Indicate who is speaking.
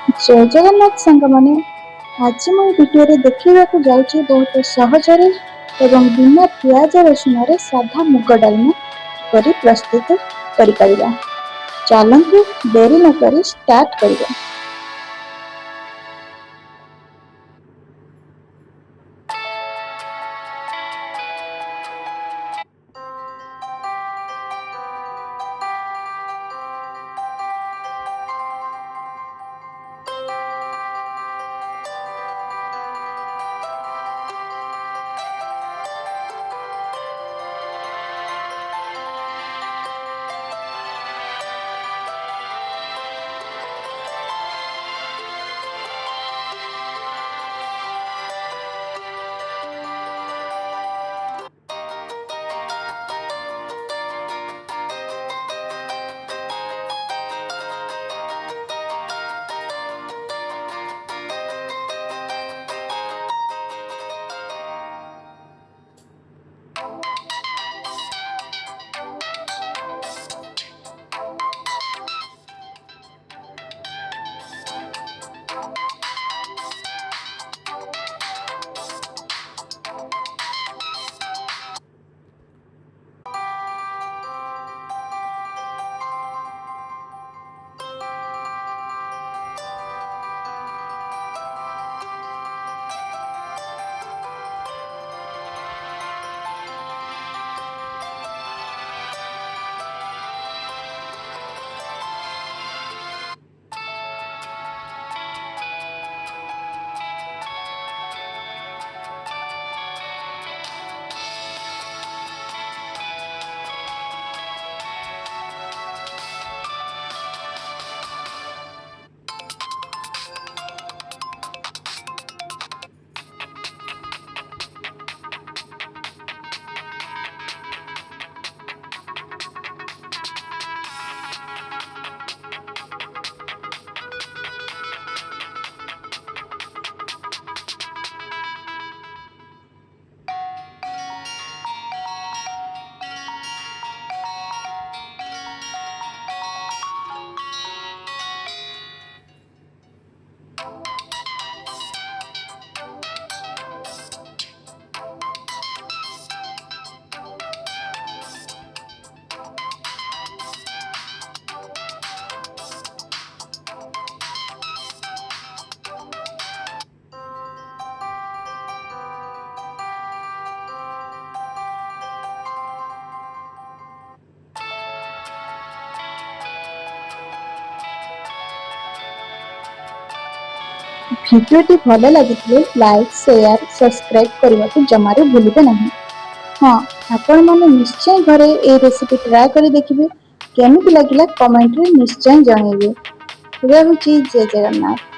Speaker 1: ଜୟ ଜଗନ୍ନାଥ ସାଙ୍ଗମାନେ, ଆଜି ମୁଁ ଭିଡିଓରେ ଦେଖେଇବାକୁ ଯାଉଛି ବହୁତ ସହଜରେ ଏବଂ ବିନା ପିଆଜ ରସୁଣରେ ସାଧା ମୁଗ ଡାଲମା କିପରି ପ୍ରସ୍ତୁତ କରିପାରିବା। ଚାଲନ୍ତୁ ଡେରି ନକରି ଷ୍ଟାର୍ଟ କରିବା। ଭିଡିଓଟି ଭଲ ଲାଗିଥିଲେ ଲାଇକ୍, ସେୟାର, ସବସ୍କ୍ରାଇବ୍ କରିବାକୁ ଜମାରୁ ଭୁଲିବେ ନାହିଁ। ହଁ, ଆପଣମାନେ ନିଶ୍ଚୟ ଘରେ ଏହି ରେସିପି ଟ୍ରାଏ କରି ଦେଖିବେ। କେମିତି ଲାଗିଲା କମେଣ୍ଟରେ ନିଶ୍ଚୟ ଜଣାଇବେ। ରହୁଛି, ଜୟ ଜଗନ୍ନାଥ।